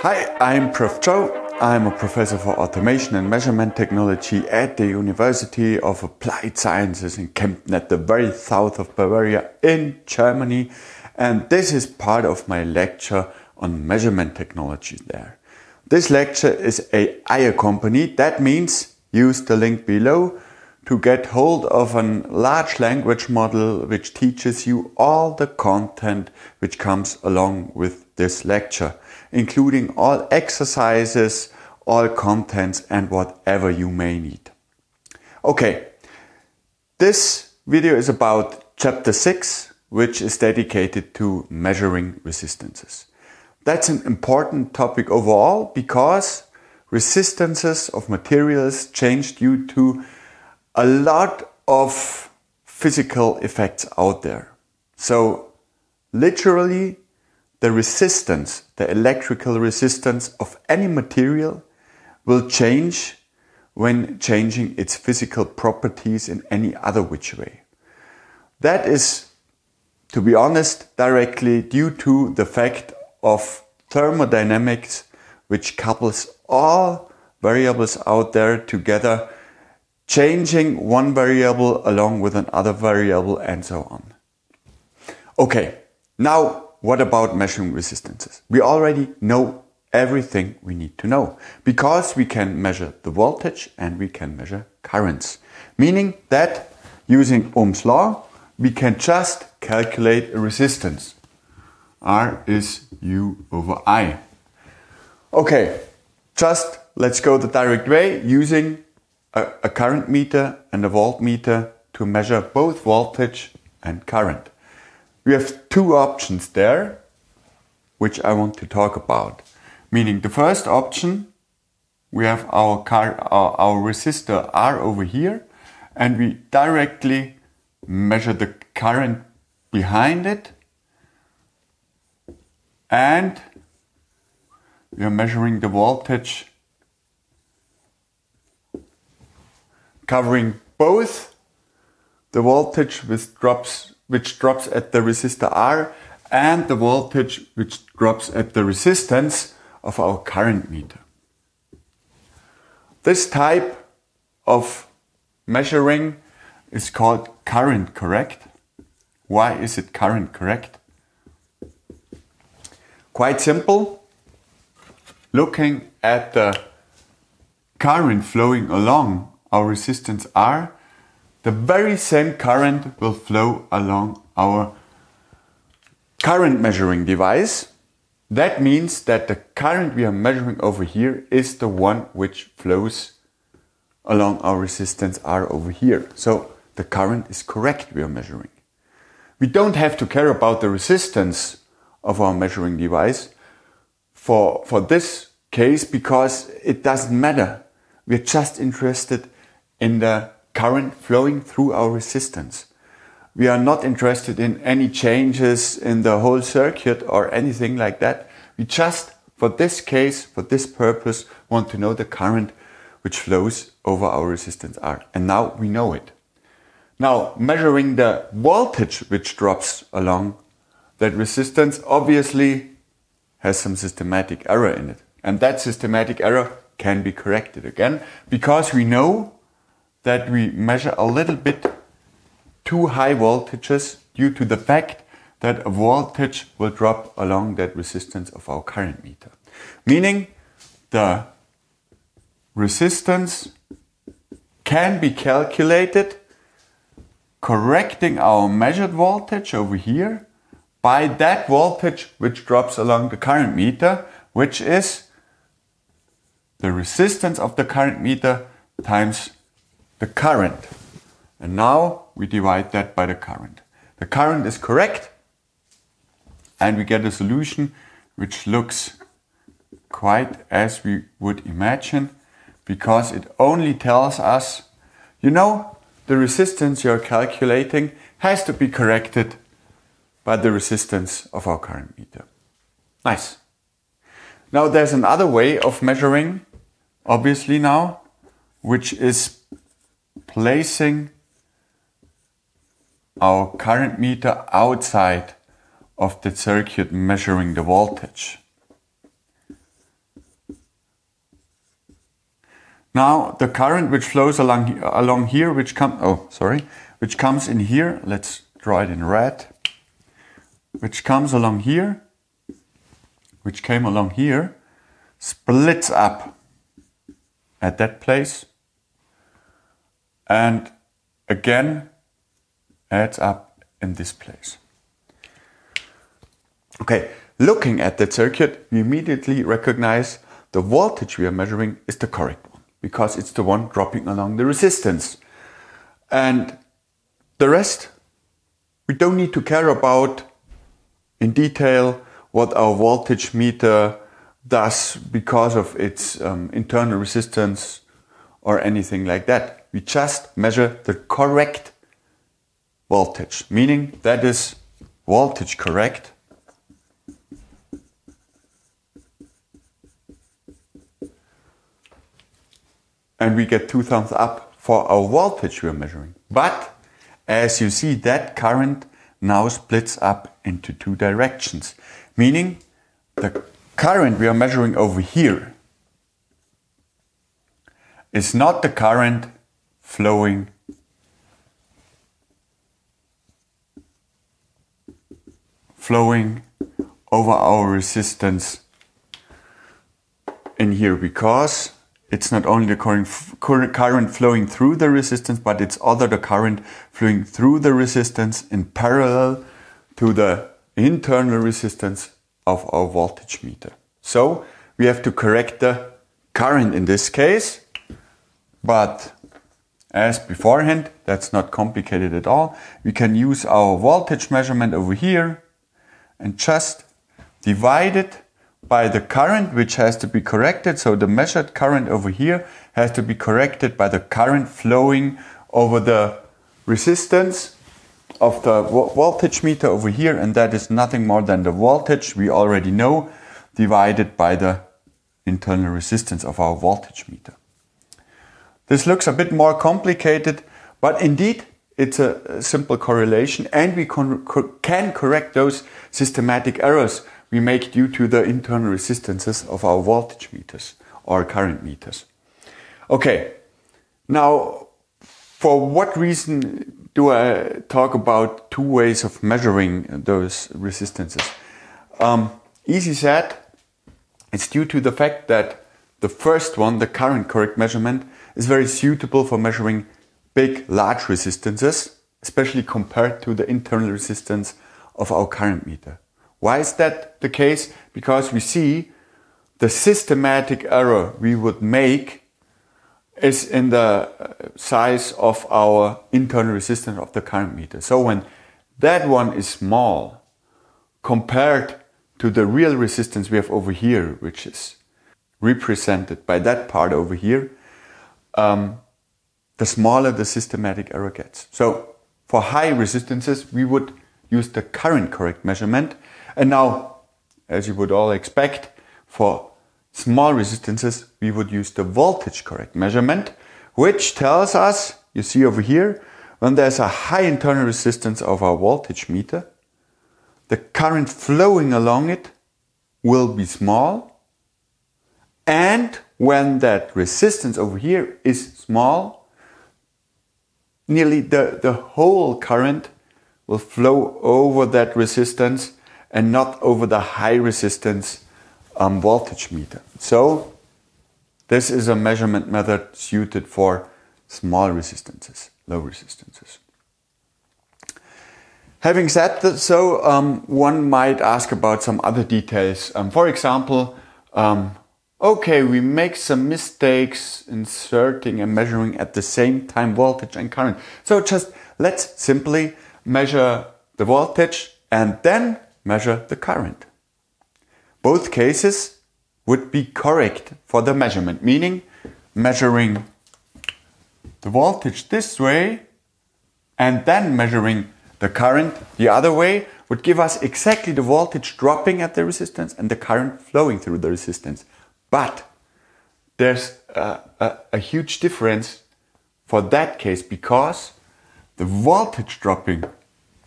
Hi, I'm Prof. Joe. I'm a professor for automation and measurement technology at the University of Applied Sciences in Kempten at the very south of Bavaria in Germany. And this is part of my lecture on measurement technology there. This lecture is AI accompanied. That means use the link below to get hold of a large language model which teaches you all the content which comes along with this lecture, including all exercises, all contents and whatever you may need. Okay, this video is about chapter 6, which is dedicated to measuring resistances. That's an important topic overall because resistances of materials change due to a lot of physical effects out there. So literally the resistance, the electrical resistance of any material will change when changing its physical properties in any other which way. That is, to be honest, directly due to the fact of thermodynamics, which couples all variables out there together, changing one variable along with another variable and so on. Okay, now what about measuring resistances? We already know everything we need to know because we can measure the voltage and we can measure currents. Meaning that using Ohm's law, we can just calculate a resistance. R is U over I. Okay, just let's go the direct way using a current meter and a voltmeter to measure both voltage and current. We have two options there, which I want to talk about. Meaning the first option, we have our resistor R over here, and we directly measure the current behind it, and we are measuring the voltage covering both the voltage which drops at the resistor R and the voltage which drops at the resistance of our current meter. This type of measuring is called current correct. Why is it current correct? Quite simple. Looking at the current flowing along our resistance R, the very same current will flow along our current measuring device. That means that the current we are measuring over here is the one which flows along our resistance R over here. So the current is correct we are measuring. We don't have to care about the resistance of our measuring device for this case because it doesn't matter. We're just interested in the current flowing through our resistance. We are not interested in any changes in the whole circuit or anything like that. We just, for this case, for this purpose, want to know the current which flows over our resistance R. And now we know it. Now, measuring the voltage which drops along that resistance obviously has some systematic error in it. And that systematic error can be corrected again because we know that we measure a little bit too high voltages due to the fact that a voltage will drop along that resistance of our current meter. Meaning the resistance can be calculated correcting our measured voltage over here by that voltage which drops along the current meter, which is the resistance of the current meter times the current. And now we divide that by the current. The current is correct and we get a solution which looks quite as we would imagine because it only tells us, you know, the resistance you're calculating has to be corrected by the resistance of our current meter. Nice. Now there's another way of measuring, obviously now, which is placing our current meter outside of the circuit measuring the voltage. Now the current which flows along here, which comes in here, let's draw it in red, which comes along here, which came along here, splits up at that place and again adds up in this place. Okay, looking at that circuit, we immediately recognize the voltage we are measuring is the correct one, because it's the one dropping along the resistance. And the rest, we don't need to care about in detail what our voltage meter does because of its internal resistance or anything like that. We just measure the correct voltage, meaning that is voltage correct. And we get 2 thumbs up for our voltage we are measuring. But as you see, that current now splits up into 2 directions, meaning the current we are measuring over here is not the current flowing over our resistance in here, because it's not only the current flowing through the resistance, but it's also the current flowing through the resistance in parallel to the internal resistance of our voltage meter. So we have to correct the current in this case, but as beforehand, that's not complicated at all. We can use our voltage measurement over here and just divide it by the current which has to be corrected. So the measured current over here has to be corrected by the current flowing over the resistance of the voltage meter over here, and that is nothing more than the voltage we already know divided by the internal resistance of our voltage meter. This looks a bit more complicated, but indeed it's a simple correlation, and we can correct those systematic errors we make due to the internal resistances of our voltage meters or current meters. Okay, now for what reason do I talk about 2 ways of measuring those resistances? Easy said, it's due to the fact that the first one, the current correct measurement, is very suitable for measuring big, large resistances, especially compared to the internal resistance of our current meter. Why is that the case? Because we see the systematic error we would make is in the size of our internal resistance of the current meter. So when that one is small compared to the real resistance we have over here, which is represented by that part over here, the smaller the systematic error gets. So for high resistances, we would use the current correct measurement. And now, as you would all expect, for small resistances, we would use the voltage correct measurement, which tells us, you see over here, when there's a high internal resistance of our voltage meter, the current flowing along it will be small. And when that resistance over here is small, nearly the whole current will flow over that resistance and not over the high resistance voltage meter. So this is a measurement method suited for small resistances, low resistances. Having said that, so one might ask about some other details. For example, okay, we make some mistakes inserting and measuring at the same time voltage and current. So just let's simply measure the voltage and then measure the current. Both cases would be correct for the measurement, meaning measuring the voltage this way and then measuring the current the other way would give us exactly the voltage dropping at the resistance and the current flowing through the resistance. But there's a huge difference for that case, because the voltage dropping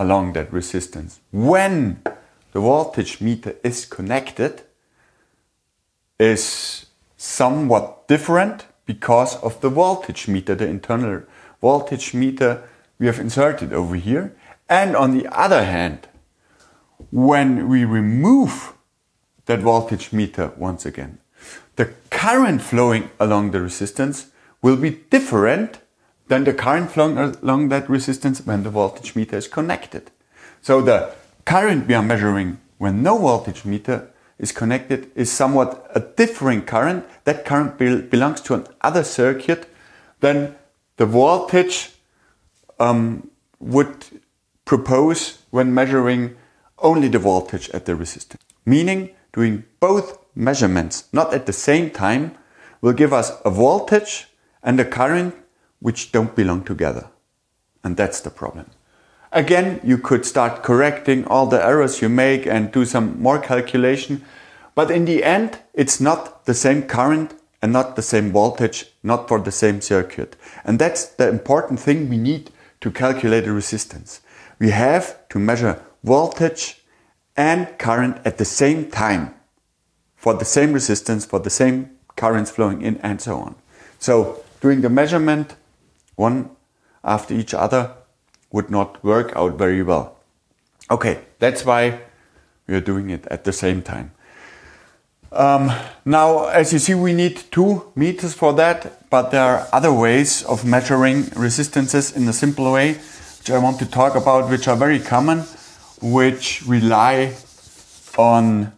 along that resistance when the voltage meter is connected is somewhat different because of the voltage meter, the internal voltage meter we have inserted over here. And on the other hand, when we remove that voltage meter once again, the current flowing along the resistance will be different than the current flowing along that resistance when the voltage meter is connected. So the current we are measuring when no voltage meter is connected is somewhat a differing current. That current belongs to another circuit than the voltage would propose when measuring only the voltage at the resistor. Meaning, doing both measurements not at the same time will give us a voltage and a current which don't belong together. And that's the problem. Again, you could start correcting all the errors you make and do some more calculation, but in the end, it's not the same current and not the same voltage, not for the same circuit. And that's the important thing we need to calculate the resistance. We have to measure voltage and current at the same time for the same resistance, for the same currents flowing in, and so on. So doing the measurement one after each other would not work out very well. Okay, that's why we are doing it at the same time. Now, as you see, we need 2 meters for that, but there are other ways of measuring resistances in a simple way, which I want to talk about, which are very common, which rely on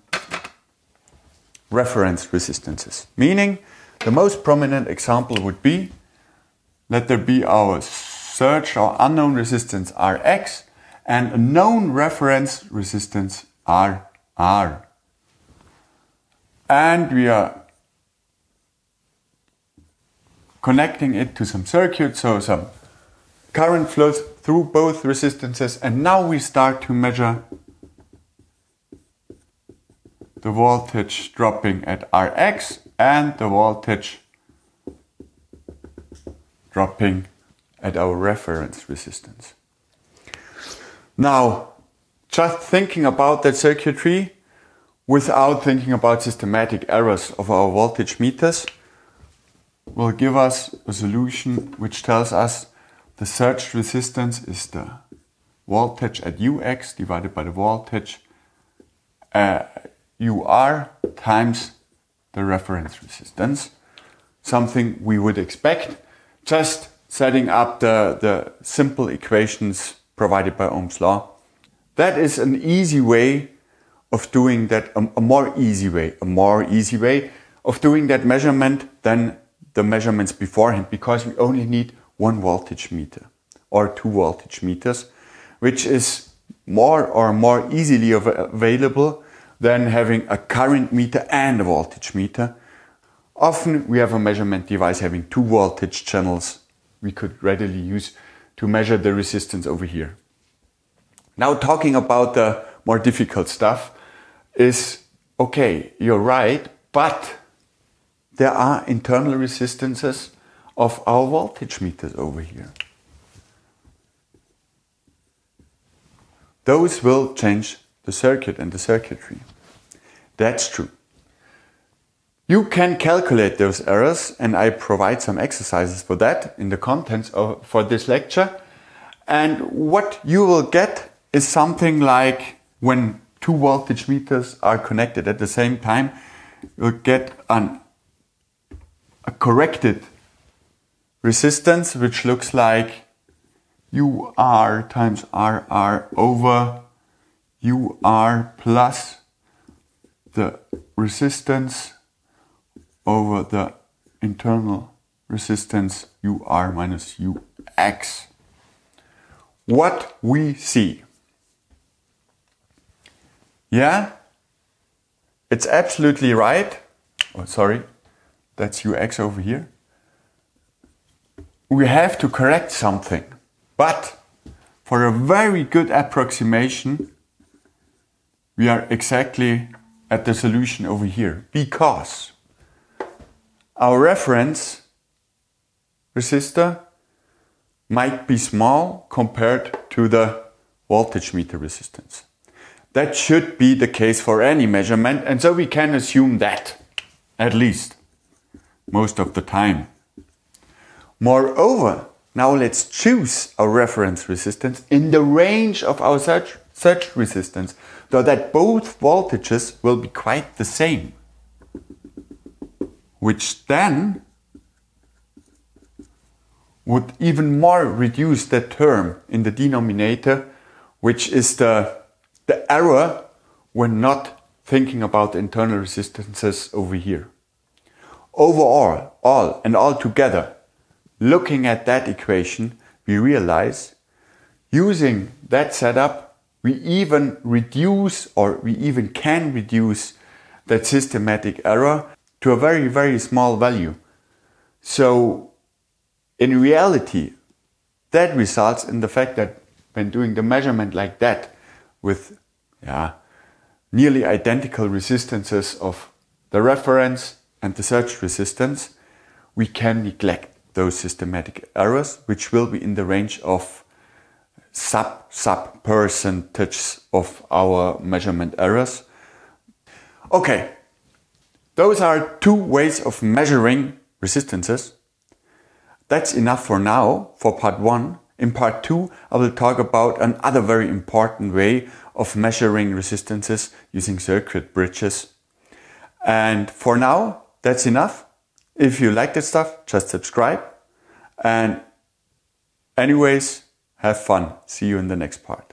reference resistances. Meaning, the most prominent example would be, let there be our surge or unknown resistance Rx and a known reference resistance RR. And we are connecting it to some circuit, so some current flows through both resistances, and now we start to measure the voltage dropping at Rx and the voltage dropping at our reference resistance. Now, just thinking about that circuitry without thinking about systematic errors of our voltage meters will give us a solution which tells us the surge resistance is the voltage at Ux divided by the voltage UR times the reference resistance. Something we would expect, just setting up the simple equations provided by Ohm's law. That is an easy way of doing that, a more easy way of doing that measurement than the measurements beforehand, because we only need 1 voltage meter or 2 voltage meters, which is more easily available than having a current meter and a voltage meter. Often we have a measurement device having 2 voltage channels we could readily use to measure the resistance over here. Now, talking about the more difficult stuff is, okay, you're right, but there are internal resistances of our voltage meters over here. Those will change the circuit and the circuitry. That's true. You can calculate those errors, and I provide some exercises for that in the contents for this lecture. And what you will get is something like, when 2 voltage meters are connected at the same time, you'll get a corrected resistance, which looks like UR times RR over UR plus the resistance over the internal resistance UR minus UX. What we see. Yeah, it's absolutely right. Oh, sorry, that's UX over here. We have to correct something, but for a very good approximation, we are exactly at the solution over here, because our reference resistor might be small compared to the voltage meter resistance. That should be the case for any measurement, and so we can assume that, at least, most of the time. Moreover, now let's choose our reference resistance in the range of our surge resistance, so that both voltages will be quite the same, which then would even more reduce the term in the denominator, which is the error when not thinking about the internal resistances over here. Overall, all together, looking at that equation, we realize using that setup, we even can reduce that systematic error to a very, very small value. So in reality, that results in the fact that when doing the measurement like that with nearly identical resistances of the reference and the surge resistance, we can neglect those systematic errors, which will be in the range of sub percentage of our measurement errors. Okay, those are two ways of measuring resistances. That's enough for now, for part 1. In part 2, I will talk about another very important way of measuring resistances using circuit bridges. And for now, that's enough. If you like that stuff, just subscribe. And anyways, have fun. See you in the next part.